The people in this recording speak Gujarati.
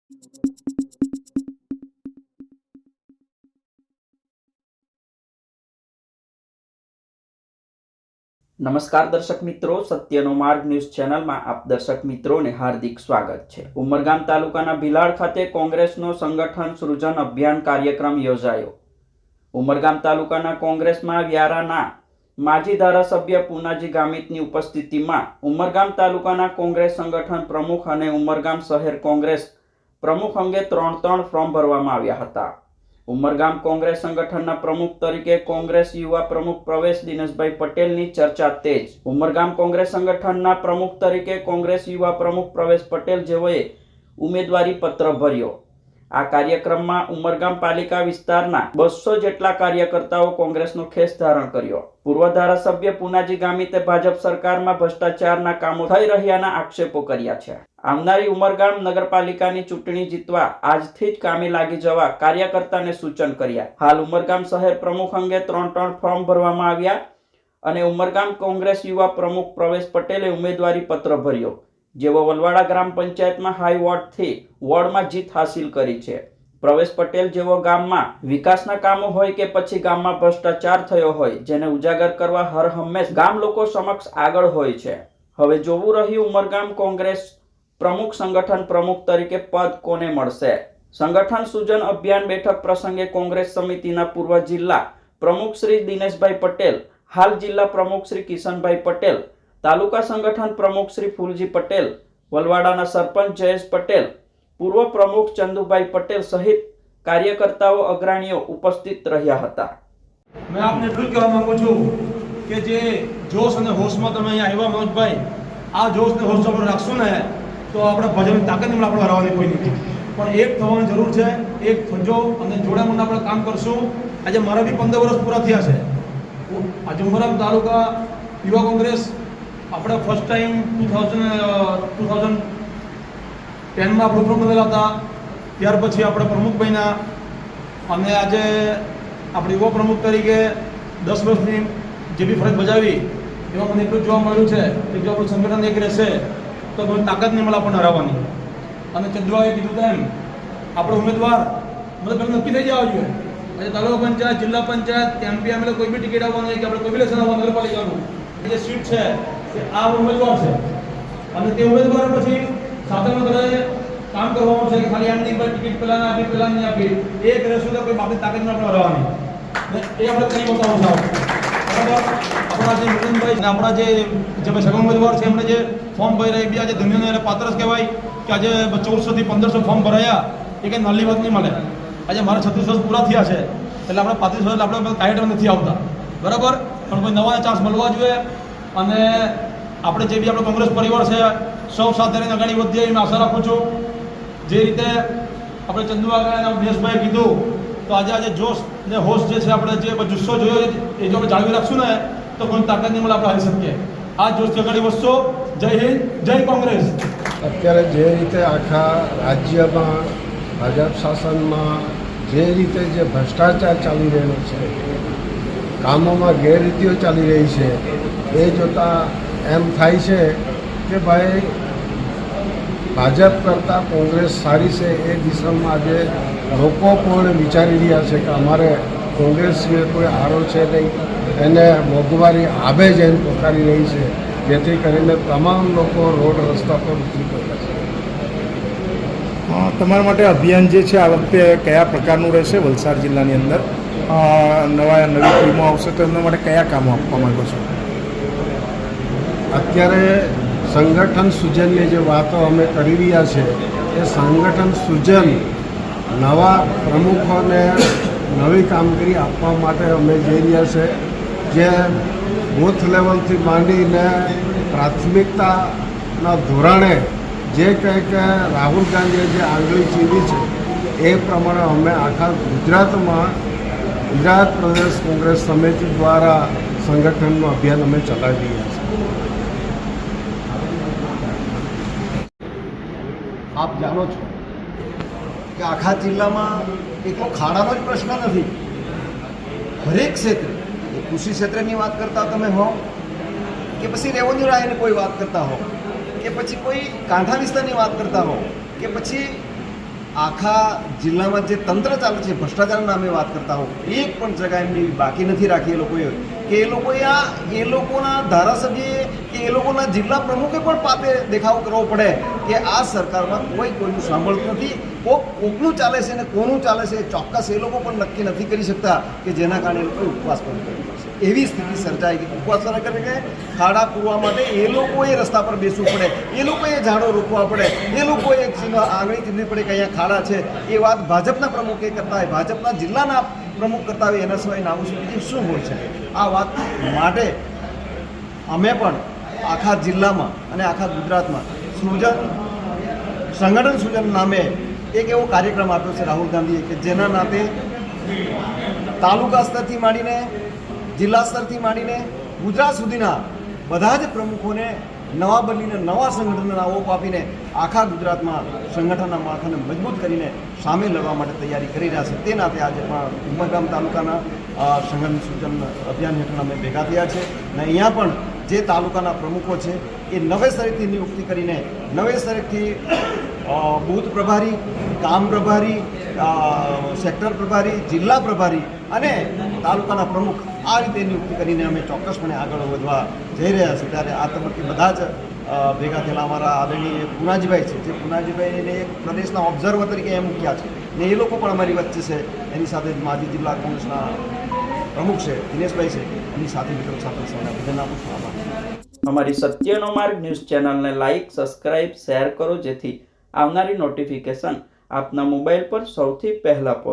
નમસ્કાર દર્શક મિત્રો, સત્યનો માર્ગ ન્યૂઝ ચેનલમાં આપ દર્શક મિત્રોને હાર્દિક સ્વાગત છે। ઉમરગામ તાલુકાના ભિલાડ ખાતે કોંગ્રેસનો સંગઠન સૃજન અભિયાન કાર્યક્રમ યોજાયો। ઉમરગામ તાલુકાના કોંગ્રેસમાં વ્યારાના માજી ધારાસભ્ય પૂનાજી ગામિતની ઉપસ્થિતિમાં ઉમરગામ તાલુકાના કોંગ્રેસ સંગઠન પ્રમુખ અને ઉમરગામ શહેર કોંગ્રેસ પ્રમુખ અંગે 3 ફોર્મ ભરવામાં આવ્યા હતા। ઉમરગામ કોંગ્રેસ સંગઠનના પ્રમુખ તરીકે કોંગ્રેસ યુવા પ્રમુખ પ્રવેશ દિનેશભાઈ પટેલની ચર્ચા તેજ। ઉમરગામ કોંગ્રેસ સંગઠનના પ્રમુખ તરીકે કોંગ્રેસ યુવા પ્રમુખ પ્રવેશ પટેલ જેઓએ ઉમેદવારી પત્ર ભર્યો। આ કાર્યક્રમમાં ઉમરગામ પાલિકા વિસ્તારના 200 જેટલા કાર્યકર્તાઓ કોંગ્રેસનો ખેસ ધારણ કર્યો। પૂર્વ ધારાસભ્ય પૂનાજી ગામિતે ભાજપ સરકારમાં ભ્રષ્ટાચારના કામો થઈ રહ્યાના આક્ષેપો કર્યા છે। આવનારી ઉમરગામ નગરપાલિકાની ચૂંટણી જીતવા આજથી જ કામે લાગી જવા કાર્યકર્તાને સૂચન કર્યા। હાલ ઉમરગામ શહેર પ્રમુખ અંગે 3 ફોર્મ ભરવામાં આવ્યા અને ઉમરગામ કોંગ્રેસ યુવા પ્રમુખ પ્રવેશ પટેલે ઉમેદવારી પત્ર ભર્યો, જેઓ વલવાડા ગ્રામ પંચાયતમાં હાઈ વોર્ડથી વોર્ડમાં જીત હાસિલ કરી છે। પ્રવેશ પટેલ જેઓ ગામમાં વિકાસના કામો હોય કે પછી ગામમાં ભ્રષ્ટાચાર થયો હોય જેને ઉજાગર કરવા હર હંમેશ ગામ લોકો સમક્ષ આગળ હોય છે। હવે જોવું રહ્યું ઉમરગામ કોંગ્રેસ પ્રમુખ સંગઠન પ્રમુખ તરીકે પદ કોને મળશે। સંગઠન સૂજન અભિયાન બેઠક પ્રસંગે કોંગ્રેસ સમિતિના પૂર્વ જિલ્લા પ્રમુખ શ્રી દિનેશભાઈ પટેલ, હાલ જિલ્લા પ્રમુખ શ્રી કિશનભાઈ પટેલ, તાલુકા સંગઠન પ્રમુખ શ્રી ફૂલજી પટેલ, વલવાડાના સરપંચ જયેશ પટેલ, પૂર્વ પ્રમુખ ચંદુભાઈ પટેલ સહિત કાર્યકર્તાઓ અગ્રણીઓ ઉપસ્થિત રહ્યા હતા। मैं आपने એટલું કહેવા માંગુ છું કે જે જોશ અને હોશમાં તમે અહીંયા આવ્યા મનોજભાઈ, આ જોશ ને હોશ આપણે રાખશું ને તો આપણે ભાજપની તાકાત નહીં, આપણે હરાવવાની કોઈ નથી, પણ એક થવાની જરૂર છે। એક થજો અને જોડે મળીને આપણે કામ કરશું। આજે મારા બી 15 વર્ષ પૂરા થયા છે। આજે ઉમરગામ તાલુકા યુવા કોંગ્રેસ આપણે ફર્સ્ટ ટાઈમ 2010માં આપણે પ્રમુખ બનેલા હતા, ત્યાર પછી આપણે પ્રમુખ બન્યા અને આજે આપણે યુવા પ્રમુખ તરીકે 10 વર્ષની જે બી ફરજ બજાવી એમાં મને એટલું જોવા મળ્યું છે કે જો આપણું સંગઠન એક રહેશે તો કોઈ તાકાત નહીં મળે આપણને હરાવવાની। અને ચંદ્રભાઈએ કીધું તેમ આપણે ઉમેદવાર મતલબ પહેલાં નક્કી થઈ જવા જોઈએ। આજે તાલુકા પંચાયત, જિલ્લા પંચાયત, એમપી એમએલએ કોઈ બી ટિકિટ આવવાનું હોય કે આપણે કોઈ બી ઇલેક્શન આવવાનું નગરપાલિકાનું જે સીટ છે કે આ ઉમેદવાર છે અને તે ઉમેદવાર પછી સાથેનો ઘરે કામ કરવાનું છે કે ખાલી એમ નહીં ટિકિટ પહેલાં આપી પહેલાં નહીં આપી, એક રહેશું તો કોઈ બાપની તાકાત આપણે હરાવવાની એ આપણે કરી બતાવવું છે। બરાબર, આપણા જે મિલનભાઈ અને આપણા જે સગા ઉમેદવાર છે એમણે જે ફોર્મ ભર્યા એ બી આજે ધન્યને પાત્ર જ કહેવાય કે આજે 1400 થી 1500 ફોર્મ ભરાયા એ કંઈ નાની વાત નહીં મળે। આજે મારા 36 વર્ષ પૂરા થયા છે એટલે આપણે 35 વર્ષ આપણે કાયદો નથી આવતા, બરાબર, પણ કોઈ નવા ચાન્સ મળવા જોઈએ અને આપણે જે બી આપણો કોંગ્રેસ પરિવાર છે સૌ સાથે રહીને આગળ વધીએ એમ આશા રાખું છું। જે રીતે આપણે ચંદુભાઈ અને દિનેશભાઈએ કીધું તો આજે જોશ ને હોશ જે છે આપણે જે જુસ્સો જોયો એ જો આપણે જાળવી રાખશું ને તો કોઈ તાકાત નહીં મળે આપણે હારી શકીએ। આ જોશ જગાડી વધશો। જય હિન્દ, જય કોંગ્રેસ। અત્યારે જે રીતે આખા રાજ્યમાં ભાજપ શાસનમાં જે રીતે જે ભ્રષ્ટાચાર ચાલી રહ્યો છે, કામોમાં ગેરરીતિઓ ચાલી રહી છે, એ જોતાં એમ થાય છે કે ભાઈ ભાજપ કરતાં કોંગ્રેસ સારી છે। એ દિશામાં આજે લોકો પણ વિચારી રહ્યા છે કે અમારે કોંગ્રેસ સિવાય કોઈ આરો છે નહીં, એને મોંઘવારી આબે જ એમ પોકારી રહી છે, જેથી કરીને તમામ લોકો રોડ રસ્તા પર ઉતરી પડ્યા છે। તમારા માટે અભિયાન જે છે આ વખતે કયા પ્રકારનું રહેશે? વલસાડ જિલ્લાની અંદર નવી ટીમો આવશે તો એમના માટે કયા કામો આપવા માંગો છો? અત્યારે સંગઠન સૂજનની જે વાતો અમે કરી રહ્યા છે એ સંગઠન સૂજન નવા પ્રમુખોને નવી કામગીરી આપવા માટે અમે જઈ રહ્યા છે। જે બૂથ લેવલથી માંડીને પ્રાથમિકતાના ધોરણે જે કંઈક રાહુલ ગાંધીએ જે આંગળી ચીંધી છે એ પ્રમાણે અમે આખા ગુજરાતમાં ગુજરાત પ્રદેશ કોંગ્રેસ સમિતિ દ્વારા સંગઠનનું અભિયાન અમે ચલાવી રહ્યા છીએ। આપ જાણો છો કે આખા જિલ્લામાં એકલો ખાડાનો જ પ્રશ્ન નથી, હરેક ક્ષેત્રે કૃષિ ક્ષેત્રની વાત કરતા તમે હો કે પછી રેવન્યુ રાયની કોઈ વાત કરતા હો કે પછી કોઈ કાંઠા વિસ્તારની વાત કરતા હો કે પછી આખા જિલ્લામાં જે તંત્ર ચાલે છે ભ્રષ્ટાચારના નામે વાત કરતા હો, એક પણ જગ્યા એમની બાકી નથી રાખી એ લોકોએ કે એ લોકોના ધારાસભ્યએ કે એ લોકોના જિલ્લા પ્રમુખે પણ પાતે દેખાવ કરવો પડે કે આ સરકારમાં કોઈનું સાંભળતું નથી, કોકનું ચાલે છે ને કોનું ચાલે છે ચોક્કસ એ લોકો પણ નક્કી નથી કરી શકતા કે જેના કારણે એ લોકોએ ઉપવાસ પણ કરવો પડશે. એવી સ્થિતિ સર્જાઈ ગઈ. ઉપવાસ ન કરે કે ખાડા પૂરવા માટે એ લોકોએ રસ્તા પર બેસવું પડે, એ લોકોએ ઝાડો રોકવા પડે, એ લોકોએ આંગળી ચીંધવી પડે કે અહીંયા ખાડા છે. એ વાત ભાજપના પ્રમુખે કરતા હોય, ભાજપના જિલ્લાના પ્રમુખ કરતા હોય, એના સિવાય નાવું સુધી શું હોય છે? આ વાત માટે અમે પણ આખા જિલ્લામાં અને આખા ગુજરાતમાં સંગઠન સૃજન નામે એક એવો કાર્યક્રમ આપ્યો છે રાહુલ ગાંધીએ કે જેના નાતે તાલુકા સ્તરથી માંડીને જિલ્લા સ્તરથી માંડીને ગુજરાત સુધીના બધા જ પ્રમુખોને નવા બદલીને નવા સંગઠનના ઓપ આપીને આખા ગુજરાતમાં સંગઠનના માળખાને મજબૂત કરીને સામે લડવા માટે તૈયારી કરી રહ્યા છે. તે નાતે આજે પણ ઉમરગામ તાલુકાના સંગઠન સૂચન અભિયાન હેઠળ અમે ભેગા થયા છે અને અહીંયા પણ જે તાલુકાના પ્રમુખો છે એ નવેસરથી નિયુક્તિ કરીને નવેસરથી બૂથ પ્રભારી, કામ પ્રભારી, સેક્ટર પ્રભારી, જિલ્લા પ્રભારી અને તાલુકાના પ્રમુખ આ રીતે નિયુક્તિ કરીને અમે ચોક્કસપણે આગળ વધવા જઈ રહ્યા છીએ. ત્યારે આ તબક્કે બધા જ ભેગા થયેલા અમારા આદરણીય પુનાજીભાઈ છે, જે પુનાજીભાઈને એક પ્રદેશના ઓબ્ઝર્વર તરીકે એમ મૂક્યા છે ને એ લોકો પણ અમારી વચ્ચે છે. એની સાથે માજી જિલ્લા કોંગ્રેસના પ્રમુખ છે દિનેશભાઈ છે, એની સાથે મિત્રો સાથે સૌને અભિનંદન આપું છું. આભાર. અમારી સત્યનો માર્ગ ન્યૂઝ ચેનલને લાઇક, સબસ્ક્રાઇબ, શેર કરો જેથી આવનારી નોટિફિકેશન આપના મોબાઈલ પર સૌથી પહેલા પહોંચે.